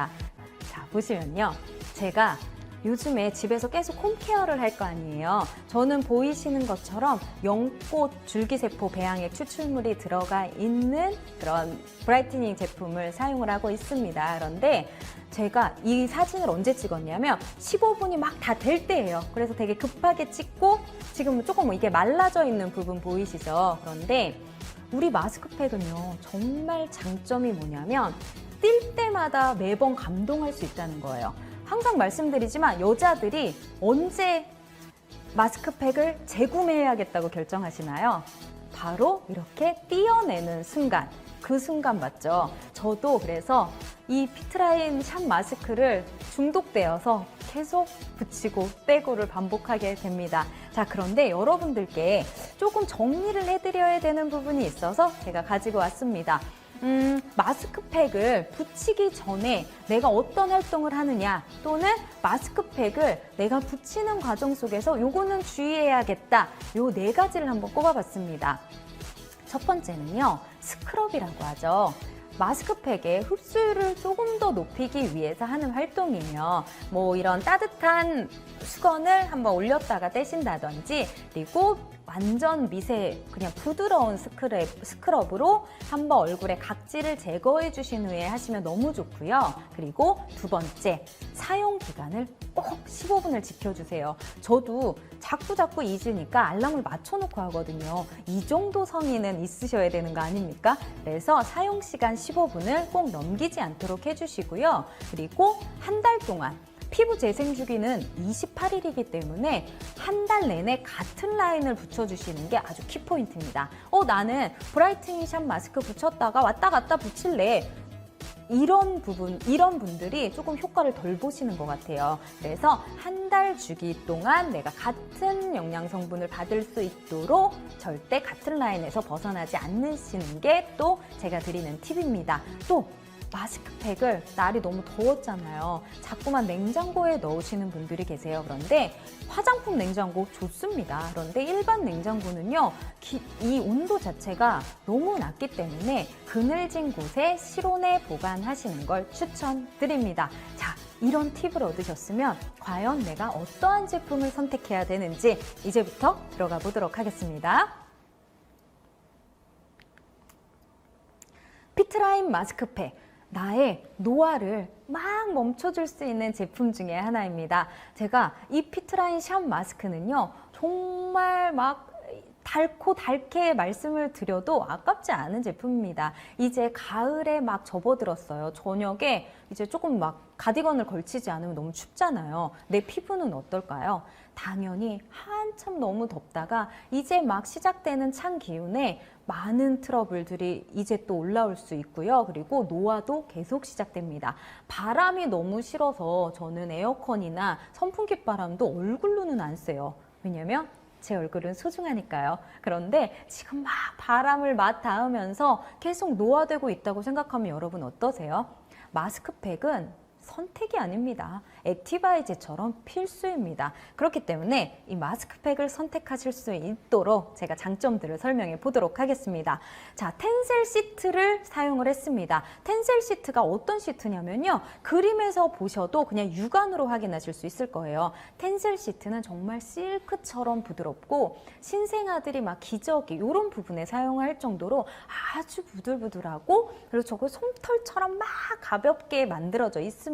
있습니다. 자, 보시면요. 제가 요즘에 집에서 계속 홈케어를 할 거 아니에요. 저는 보이시는 것처럼 연꽃 줄기세포 배양액 추출물이 들어가 있는 그런 브라이트닝 제품을 사용을 하고 있습니다. 그런데 제가 이 사진을 언제 찍었냐면 15분이 막 다 될 때예요. 그래서 되게 급하게 찍고 지금 조금 이게 말라져 있는 부분 보이시죠? 그런데 우리 마스크팩은요, 정말 장점이 뭐냐면 뛸 때마다 매번 감동할 수 있다는 거예요. 항상 말씀드리지만 여자들이 언제 마스크팩을 재구매해야겠다고 결정하시나요? 바로 이렇게 띄어내는 순간, 그 순간 맞죠? 저도 그래서 이 피트라인 샵 마스크를 중독되어서 계속 붙이고 떼고를 반복하게 됩니다. 자, 그런데 여러분들께 조금 정리를 해드려야 되는 부분이 있어서 제가 가지고 왔습니다. 마스크팩을 붙이기 전에 내가 어떤 활동을 하느냐, 또는 마스크팩을 내가 붙이는 과정 속에서 요거는 주의해야겠다, 요 네 가지를 한번 꼽아봤습니다. 첫 번째는요, 스크럽이라고 하죠. 마스크팩의 흡수율을 조금 더 높이기 위해서 하는 활동이에요. 뭐 이런 따뜻한 수건을 한번 올렸다가 떼신다든지, 그리고 완전 미세 그냥 부드러운 스크럽으로 한번 얼굴에 각질을 제거해 주신 후에 하시면 너무 좋고요. 그리고 두 번째, 사용 기간을 꼭 15분을 지켜주세요. 저도 자꾸 잊으니까 알람을 맞춰놓고 하거든요. 이 정도 성의는 있으셔야 되는 거 아닙니까? 그래서 사용 시간 15분을 꼭 넘기지 않도록 해주시고요. 그리고 한 달 동안 피부 재생 주기는 28일이기 때문에 한 달 내내 같은 라인을 붙여주시는 게 아주 키포인트입니다. 나는 브라이트닝 샵 마스크 붙였다가 왔다 갔다 붙일래. 이런 분들이 조금 효과를 덜 보시는 것 같아요. 그래서 한 달 주기 동안 내가 같은 영양 성분을 받을 수 있도록 절대 같은 라인에서 벗어나지 않으시는 게 또 제가 드리는 팁입니다. 또 마스크팩을 날이 너무 더웠잖아요. 자꾸만 냉장고에 넣으시는 분들이 계세요. 그런데 화장품 냉장고 좋습니다. 그런데 일반 냉장고는요, 이 온도 자체가 너무 낮기 때문에 그늘진 곳에 실온에 보관하시는 걸 추천드립니다. 자, 이런 팁을 얻으셨으면 과연 내가 어떠한 제품을 선택해야 되는지 이제부터 들어가 보도록 하겠습니다. 피트라인 마스크팩, 나의 노화를 막 멈춰줄 수 있는 제품 중에 하나입니다. 제가 이 피트라인 샵 마스크는요, 정말 막 달고 달게 말씀을 드려도 아깝지 않은 제품입니다. 이제 가을에 막 접어들었어요. 저녁에 이제 조금 막 가디건을 걸치지 않으면 너무 춥잖아요. 내 피부는 어떨까요? 당연히 한참 너무 덥다가 이제 막 시작되는 찬 기운에 많은 트러블들이 이제 또 올라올 수 있고요. 그리고 노화도 계속 시작됩니다. 바람이 너무 싫어서 저는 에어컨이나 선풍기 바람도 얼굴로는 안 쐬요. 왜냐면 제 얼굴은 소중하니까요. 그런데 지금 막 바람을 맞닿으면서 계속 노화되고 있다고 생각하면 여러분 어떠세요? 마스크팩은 선택이 아닙니다. 액티바이제처럼 필수입니다. 그렇기 때문에 이 마스크팩을 선택하실 수 있도록 제가 장점들을 설명해 보도록 하겠습니다. 자, 텐셀 시트를 사용을 했습니다. 텐셀 시트가 어떤 시트냐면요, 그림에서 보셔도 그냥 육안으로 확인하실 수 있을 거예요. 텐셀 시트는 정말 실크처럼 부드럽고 신생아들이 막 기저귀 이런 부분에 사용할 정도로 아주 부들부들하고, 그리고 저거 솜털처럼 막 가볍게 만들어져 있습니다.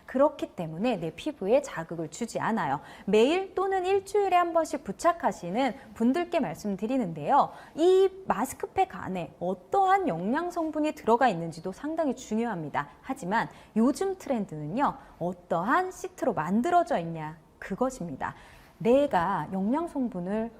그렇기 때문에 내 피부에 자극을 주지 않아요. 매일 또는 일주일에 한 번씩 부착하시는 분들께 말씀드리는데요, 이 마스크팩 안에 어떠한 영양 성분이 들어가 있는지도 상당히 중요합니다. 하지만 요즘 트렌드는요, 어떠한 시트로 만들어져 있냐, 그것입니다. 내가 영양 성분을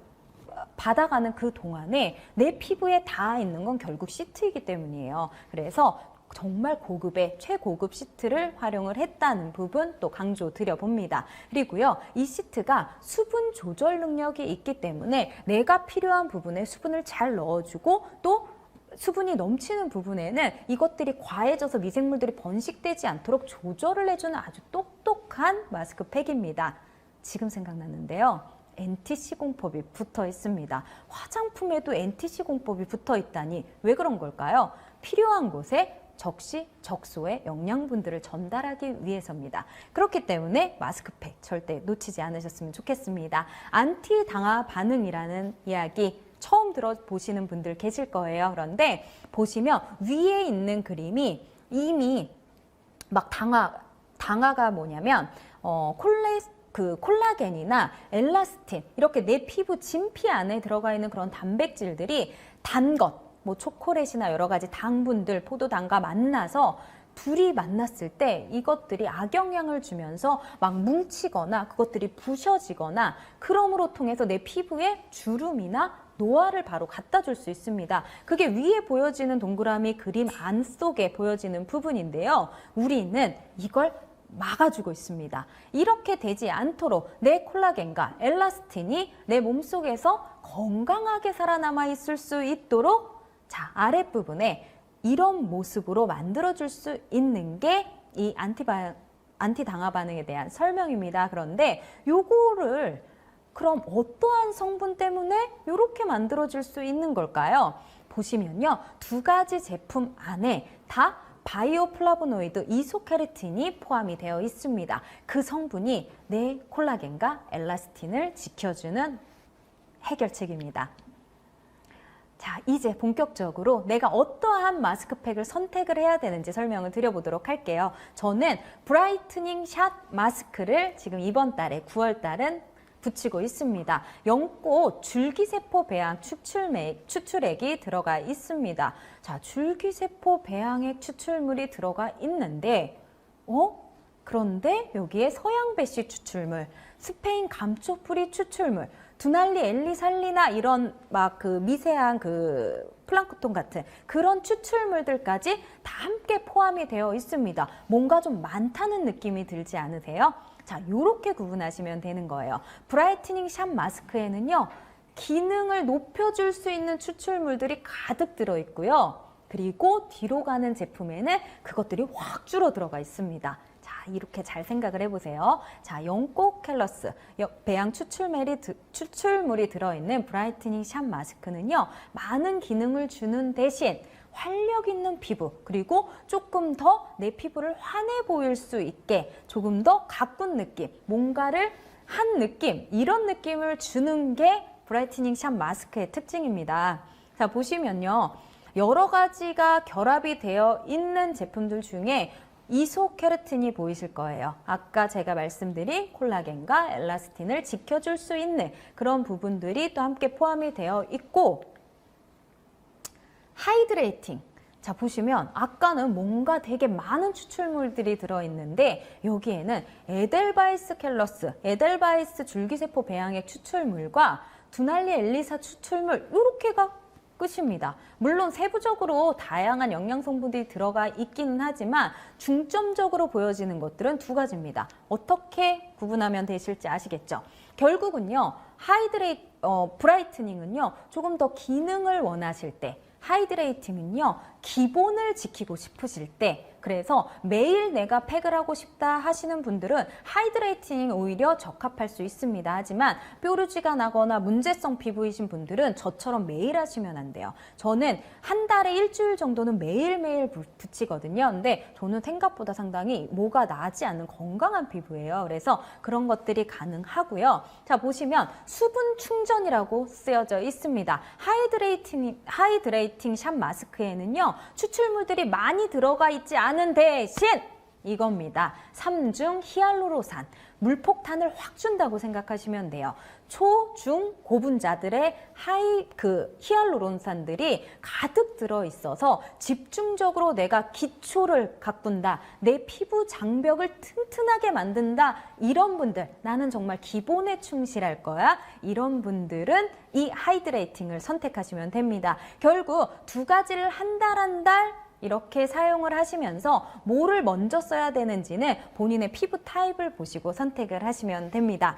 받아가는 그 동안에 내 피부에 닿아 있는 건 결국 시트이기 때문이에요. 그래서 정말 고급의 최고급 시트를 활용을 했다는 부분 또 강조 드려봅니다. 그리고요, 이 시트가 수분 조절 능력이 있기 때문에 내가 필요한 부분에 수분을 잘 넣어주고, 또 수분이 넘치는 부분에는 이것들이 과해져서 미생물들이 번식되지 않도록 조절을 해주는 아주 똑똑한 마스크팩입니다. 지금 생각났는데요, NT 시공법이 붙어 있습니다. 화장품에도 NT 시공법이 붙어 있다니 왜 그런 걸까요? 필요한 곳에 적시적소의 영양분들을 전달하기 위해서입니다. 그렇기 때문에 마스크팩 절대 놓치지 않으셨으면 좋겠습니다. 안티당화 반응이라는 이야기 처음 들어보시는 분들 계실 거예요. 그런데 보시면 위에 있는 그림이 이미 막 당화가 뭐냐면 콜라겐이나 엘라스틴 이렇게 내 피부 진피 안에 들어가 있는 그런 단백질들이 단 것, 뭐 초콜릿이나 여러 가지 당분들, 포도당과 만나서 둘이 만났을 때 이것들이 악영향을 주면서 막 뭉치거나 그것들이 부셔지거나 그럼으로 통해서 내 피부에 주름이나 노화를 바로 갖다 줄 수 있습니다. 그게 위에 보여지는 동그라미 그림 안 속에 보여지는 부분인데요. 우리는 이걸 막아주고 있습니다. 이렇게 되지 않도록 내 콜라겐과 엘라스틴이 내 몸속에서 건강하게 살아남아 있을 수 있도록 자, 아랫부분에 이런 모습으로 만들어줄 수 있는 게 이 안티당화 반응에 대한 설명입니다. 그런데 요거를 그럼 어떠한 성분 때문에 이렇게 만들어질 수 있는 걸까요? 보시면요. 두 가지 제품 안에 다 바이오플라보노이드 이소케르틴이 포함이 되어 있습니다. 그 성분이 내 콜라겐과 엘라스틴을 지켜주는 해결책입니다. 자, 이제 본격적으로 내가 어떠한 마스크팩을 선택을 해야 되는지 설명을 드려보도록 할게요. 저는 브라이트닝 샷 마스크를 지금 이번 달에 9월 달은 붙이고 있습니다. 연꽃 줄기세포 배양 추출액이 들어가 있습니다. 자, 줄기세포 배양액 추출물이 들어가 있는데, 그런데 여기에 서양배씨 추출물, 스페인 감초뿌리 추출물, 두날리 엘리살리나 이런 막 그 미세한 그 플랑크톤 같은 그런 추출물들까지 다 함께 포함이 되어 있습니다. 뭔가 좀 많다는 느낌이 들지 않으세요? 자, 요렇게 구분하시면 되는 거예요. 브라이트닝 샷 마스크에는요, 기능을 높여줄 수 있는 추출물들이 가득 들어있고요. 그리고 뒤로 가는 제품에는 그것들이 확 줄어 들어가 있습니다. 자, 이렇게 잘 생각을 해보세요. 자, 연꽃 캘러스, 배양 추출물이 들어있는 브라이트닝 샷 마스크는요, 많은 기능을 주는 대신 활력 있는 피부, 그리고 조금 더 내 피부를 환해 보일 수 있게 조금 더 가꾼 느낌, 뭔가를 한 느낌, 이런 느낌을 주는 게 브라이트닝 샷 마스크의 특징입니다. 자, 보시면요. 여러 가지가 결합이 되어 있는 제품들 중에 이소케르틴이 보이실 거예요. 아까 제가 말씀드린 콜라겐과 엘라스틴을 지켜줄 수 있는 그런 부분들이 또 함께 포함이 되어 있고, 하이드레이팅. 자, 보시면 아까는 뭔가 되게 많은 추출물들이 들어있는데 여기에는 에델바이스 캘러스, 에델바이스 줄기세포 배양액 추출물과 두날리 엘리사 추출물 이렇게가 끝입니다. 물론 세부적으로 다양한 영양 성분들이 들어가 있기는 하지만 중점적으로 보여지는 것들은 두 가지입니다. 어떻게 구분하면 되실지 아시겠죠? 결국은요, 브라이트닝은요, 조금 더 기능을 원하실 때, 하이드레이팅은요, 기본을 지키고 싶으실 때, 그래서 매일 내가 팩을 하고 싶다 하시는 분들은 하이드레이팅 오히려 적합할 수 있습니다. 하지만 뾰루지가 나거나 문제성 피부이신 분들은 저처럼 매일 하시면 안 돼요. 저는 한 달에 일주일 정도는 매일매일 붙이거든요. 근데 저는 생각보다 상당히 뭐가 나지 않는 건강한 피부예요. 그래서 그런 것들이 가능하고요. 자, 보시면 수분 충전이라고 쓰여져 있습니다. 하이드레이팅 샷 마스크에는요, 추출물들이 많이 들어가 있지 않은 대신 이겁니다. 3중 히알루로산, 물폭탄을 확 준다고 생각하시면 돼요. 초, 중, 고분자들의 히알루론산들이 가득 들어있어서 집중적으로 내가 기초를 가꾼다, 내 피부 장벽을 튼튼하게 만든다, 이런 분들, 나는 정말 기본에 충실할 거야, 이런 분들은 이 하이드레이팅을 선택하시면 됩니다. 결국 두 가지를 한 달 이렇게 사용을 하시면서 뭐를 먼저 써야 되는지는 본인의 피부 타입을 보시고 선택을 하시면 됩니다.